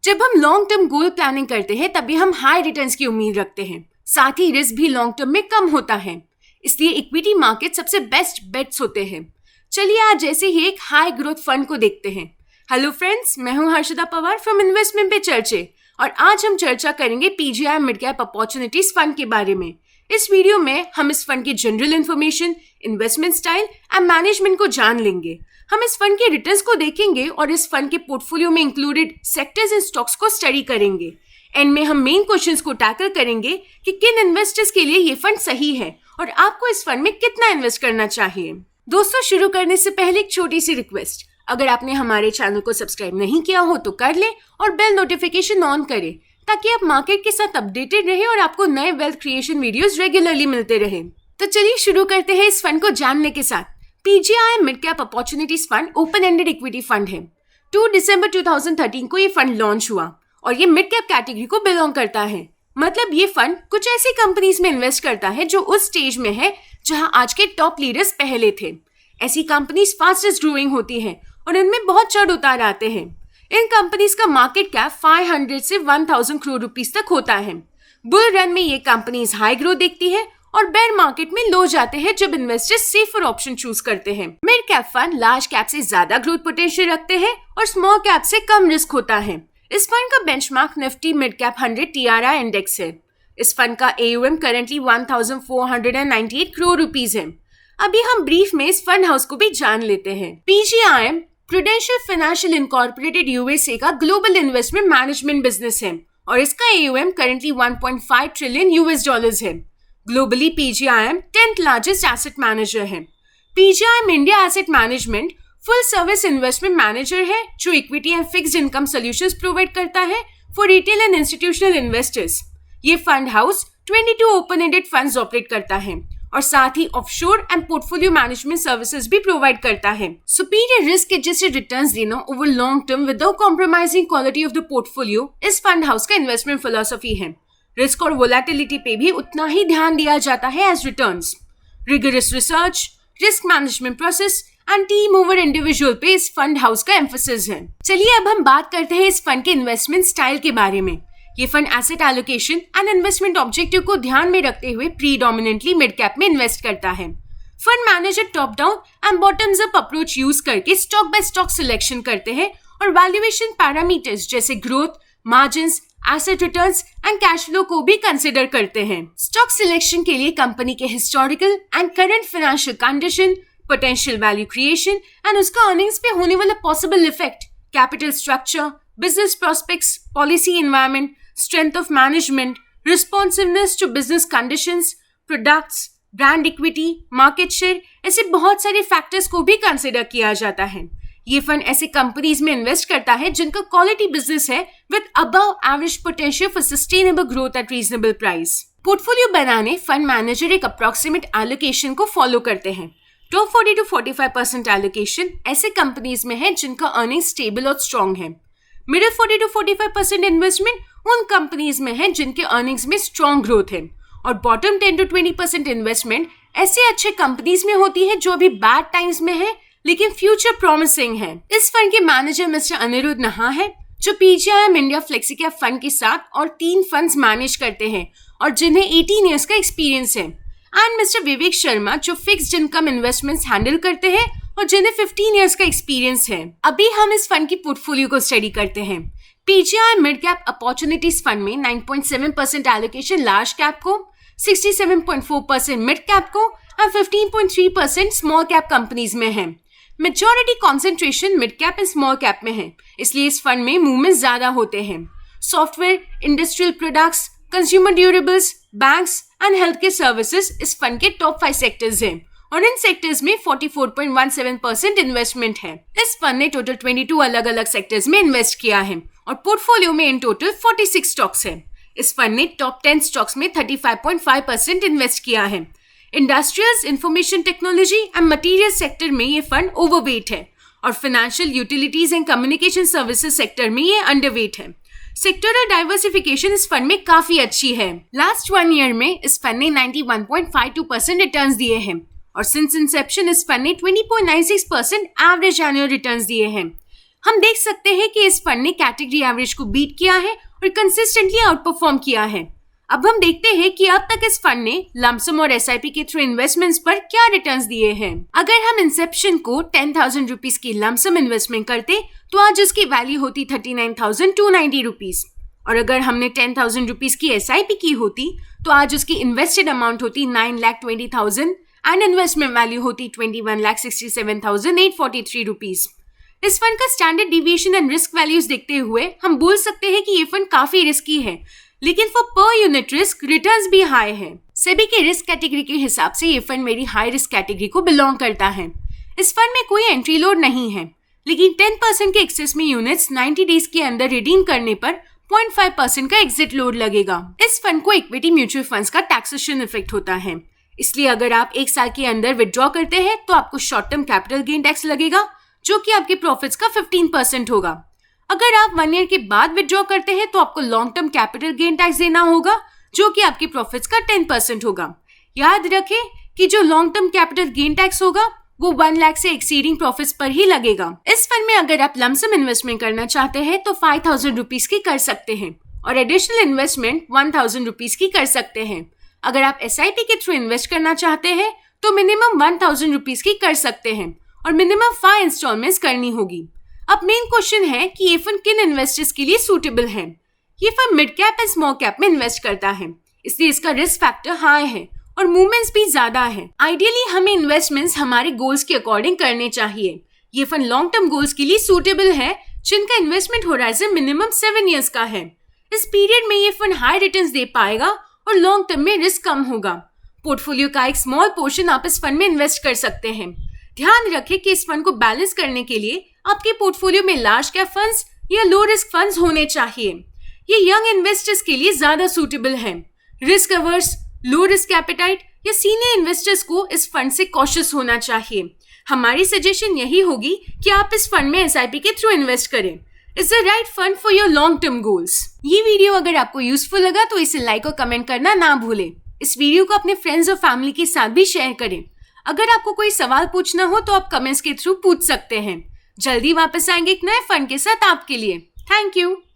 जब हम long term goal planning करते हैं तभी हम हाई रिटर्न्स की उम्मीद रखते हैं। साथ ही रिस्क भी लॉन्ग टर्म में कम होता है, इसलिए इक्विटी मार्केट सबसे बेस्ट बेट्स होते हैं। चलिए आज जैसे ही एक हाई ग्रोथ फंड को देखते हैं। हेलो फ्रेंड्स, मैं हूं हर्षदा पवार फ्रॉम इन्वेस्टमेंट पे चर्चे और आज हम चर्चा करेंगे PGI mid cap opportunities fund के बारे में। इस वीडियो में हम इस फंड की general information, investment style and management को जान लेंगे। हम इस फंड के रिटर्न्स को देखेंगे और इस फंड के पोर्टफोलियो में इंक्लूडेड सेक्टर्स एंड स्टॉक्स को स्टडी करेंगे। एंड में हम मेन क्वेश्चंस को टैकल करेंगे कि किन इन्वेस्टर्स के लिए ये फंड सही है और आपको इस फंड में कितना इन्वेस्ट करना चाहिए। दोस्तों, शुरू करने से पहले एक छोटी सी रिक्वेस्ट, अगर आपने हमारे चैनल को सब्सक्राइब नहीं किया हो तो कर लें और बेल नोटिफिकेशन ऑन करें ताकि आप मार्केट के साथ अपडेटेड रहे और आपको नए वेल्थ क्रिएशन वीडियोस रेगुलरली मिलते रहे। तो चलिए शुरू करते हैं इस फंड को जानने के साथ। PGI mid cap opportunities fund open ended equity fund है। 2 दिसंबर 2013 को ये फंड लॉन्च हुआ और ये मिड कैप कैटेगरी को बिलोंग करता है। मतलब ये फंड कुछ ऐसी कंपनीज में इन्वेस्ट करता है जो उस स्टेज में है जहां आज के टॉप लीडर्स पहले थे। ऐसी कंपनीज फास्टेस्ट ग्रोइंग होती है और इनमें बहुत चढ़ उतार आते हैं। इन कंपनीज का मार्केट कैप 500 से 1000 करोड़ रुपीस तक होता है। बुल रन में ये कंपनीज हाई ग्रोथ देखती है और बेयर मार्केट में लो जाते हैं जब इन्वेस्टर्स सेफर ऑप्शन चूज करते हैं। Mid cap fund large cap से ज्यादा ग्रोथ पोटेंशियल रखते हैं और स्मॉल कैप से कम रिस्क होता है। इस फंड का benchmark Nifty mid cap 100 TRI index है। इस फंड का एयूएम करेंटली 1498 करोड़ रुपीस है। अभी हम ब्रीफ में इस फंड हाउस को भी जान लेते हैं। PGI Prudential Financial Incorporated USA का ग्लोबल इन्वेस्टमेंट मैनेजमेंट बिजनेस है और इसका AUM currently 1.5 trillion US dollars है। Globally PGI 10th largest asset manager है। PGI India asset management full service investment manager है जो equity and fixed income solutions provide करता है for retail and institutional investors. ये fund house 22 open ended funds operate करता है और साथ ही offshore and portfolio management services भी प्रोवाइड करता है। सुपीरियर रिस्क एडजस्टेड रिटर्न्स देना over long term without compromising quality of the portfolio इस फंड हाउस का इन्वेस्टमेंट फिलॉसफी है। रिस्क और वोलेटिलिटी पे भी उतना ही ध्यान दिया जाता है as returns. Rigorous research, risk management process and team over individual पे इस फंड हाउस का एम्फेसिस है। चलिए अब हम बात करते हैं इस फंड के इन्वेस्टमेंट स्टाइल के बारे में। ये fund asset allocation and investment objective को ध्यान में रखते हुए प्रीडोमिनेंटली मिड कैप में इन्वेस्ट करता है। Fund manager top down and bottoms up approach use करके स्टॉक बाय स्टॉक सिलेक्शन करते हैं और वैल्यूएशन पैरामीटर्स जैसे growth, margins, asset returns and cash flow को भी कंसिडर करते हैं। स्टॉक सिलेक्शन के लिए कंपनी के historical and current financial condition, potential value creation and उसका अर्निंग्स पे होने वाला possible effect, capital structure, business prospects, policy environment, strength of management, responsiveness to business conditions, products, brand equity, market share, ऐसे बहुत सारे factors को भी consider किया जाता है। ये फंड ऐसे कंपनीज में इन्वेस्ट करता है जिनका क्वालिटी बिजनेस है with above average potential for sustainable growth at reasonable price. Portfolio बनाने फंड मैनेजर एक अप्रोक्सीमेट एलोकेशन को फॉलो करते हैं। टॉप 40 to 45% एलोकेशन ऐसे कंपनीज में है जिनका अर्निंग स्टेबल और स्ट्रॉन्ग है। मिडिल 40 to 45% इन्वेस्टमेंट उन कंपनीज में है जिनके अर्निंग्स में स्ट्रॉन्ग ग्रोथ है और बॉटम 10 to 20% इन्वेस्टमेंट ऐसे अच्छे कंपनीज में होती है जो अभी बैड टाइम्स में है लेकिन फ्यूचर प्रॉमिसिंग है। इस फंड के मैनेजर मिस्टर अनिरुद्ध नहा है जो PGI India flexi cap fund के साथ और 3 फंड्स मैनेज करते हैं और जिन्हें 18 इयर्स का एक्सपीरियंस है। एंड मिस्टर विवेक शर्मा जो फिक्स्ड इनकम इन्वेस्टमेंट्स हैंडल करते हैं और जिन्हें 15 इयर्स का एक्सपीरियंस है। अभी हम इस फंड की पोर्टफोलियो को स्टडी करते हैं। PGI mid cap opportunities fund में 9.7% एलोकेशन लार्ज कैप को, 67.4% मिड कैप को और 15.3% स्मॉल कैप कंपनीज में है। Majority concentration mid cap and small cap में है, इसलिए इस फंड में मूवमेंट ज्यादा होते हैं। Software, industrial products, consumer durables, banks and health care services इस फंड के टॉप 5 सेक्टर्स हैं और इन सेक्टर्स में 44.17% इन्वेस्टमेंट है। इस फंड ने टोटल 22 अलग अलग सेक्टर्स में इन्वेस्ट किया है और पोर्टफोलियो में इन टोटल 46 स्टॉक्स है। इस फंड ने टॉप 10 स्टॉक्स में 35.5% इन्वेस्ट किया है। Industrials, information technology and material sector में ये फंड ओवरवेट है और financial, utilities and communication services sector में ये अंडरवेट है। सेक्टरल डाइवर्सिफिकेशन इस फंड में काफी अच्छी है। लास्ट 1 ईयर में इस फंड ने 91.52% रिटर्न्स दिए हैं और सिंस इंसेप्शन इस फंड ने 20.96% एवरेज एनुअल रिटर्न्स दिए हैं। हम देख सकते हैं कि इस फंड ने कैटेगरी एवरेज को बीट किया है और कंसिस्टेंटली आउट परफॉर्म किया है। अब हम देखते हैं कि अब तक इस फंड ने लमसम और एसआईपी के थ्रू इन्वेस्टमेंट्स पर क्या रिटर्न्स दिए हैं। अगर हम इंसेप्शन को 10,000 रुपीज की लमसम इन्वेस्टमेंट करते तो आज उसकी वैल्यू होती 39,290 रुपीज, और अगर हमने 10,000 रुपीज की एसआईपी की होती तो आज उसकी इन्वेस्टेड अमाउंट होती 9,20,000 एंड इन्वेस्टमेंट वैल्यू होती 21,67,843 रुपीज। इस फंड का standard deviation and risk values देखते हुए हम बोल सकते हैं कि ये फंड काफी रिस्की है, लेकिन for per unit risk returns भी हाई है। सेबी के रिस्क कैटेगरी के हिसाब से ये फंड मेरी हाई रिस्क कैटेगरी को बिलोंग करता है। इस फंड में कोई एंट्री लोड नहीं है, लेकिन 10% के एक्सेस में यूनिट्स 90 डेज के अंदर रिडीम करने पर 0.5% का एग्जिट लोड लगेगा। इस फंड को इक्विटी म्यूचुअल फंड्स का टैक्सेशन इफेक्ट होता है, इसलिए अगर आप 1 साल के अंदर विड्रॉ करते हैं तो आपको short term capital gain tax लगेगा, जो कि आपके प्रॉफिट्स का 15% होगा। अगर आप 1 ईयर के बाद विड्रॉ करते हैं तो आपको long term capital gain tax देना होगा, जो कि आपके प्रॉफिट्स का 10% होगा। याद रखें कि जो long term capital gain tax होगा वो 1 लाख से एक्सीडिंग प्रॉफिट्स पर ही लगेगा। इस फंड में अगर आप लमसम इन्वेस्टमेंट करना चाहते हैं तो 5,000 रुपीज की कर सकते हैं और एडिशनल इन्वेस्टमेंट 1,000 रुपीज की कर सकते हैं। अगर आप एसआईपी के थ्रू इन्वेस्ट करना चाहते हैं तो मिनिमम 1,000 रुपीज की कर सकते हैं और मिनिमम 5 इंस्टॉलमेंट्स करनी होगी। अब मेन क्वेश्चन है कि ये फंड किन इन्वेस्टर्स के लिए सूटेबल है। ये fund mid cap and small cap में इन्वेस्ट करता है, इसलिए इसका रिस्क फैक्टर हाई है और मूवमेंट्स भी ज्यादा है। आइडियली हमें इन्वेस्टमेंट्स हमारे गोल्स के अकॉर्डिंग करने चाहिए। ये फंड लॉन्ग टर्म गोल्स के लिए सूटेबल है, जिनका इन्वेस्टमेंट होराइजन मिनिमम 7 ईयर्स का है। इस पीरियड में ये फंड हाई रिटर्न्स दे पाएगा और लॉन्ग टर्म में रिस्क कम होगा। पोर्टफोलियो का एक स्मॉल पोर्शन आप इस फंड में इन्वेस्ट कर सकते हैं। ध्यान रखें कि इस फंड को बैलेंस करने के लिए आपके पोर्टफोलियो में लार्ज कैप फंड्स या लो रिस्क फंड्स होने चाहिए। ये यंग इन्वेस्टर्स के लिए ज्यादा सूटेबल है। Risk averse, low risk appetite या सीनियर इन्वेस्टर्स को इस फंड से कॉशियस होना चाहिए। हमारी सजेशन यही होगी कि आप इस फंड में एसआईपी के थ्रू इन्वेस्ट करें। It's the right fund for your long term goals. ये वीडियो अगर आपको यूजफुल लगा तो इसे लाइक और कमेंट करना ना भूलें। इस वीडियो को अपने फ्रेंड्स और फैमिली के साथ भी शेयर करें। अगर आपको कोई सवाल पूछना हो तो आप कमेंट्स के थ्रू पूछ सकते हैं। जल्दी वापस आएंगे एक नए फंड के साथ आपके लिए। Thank you.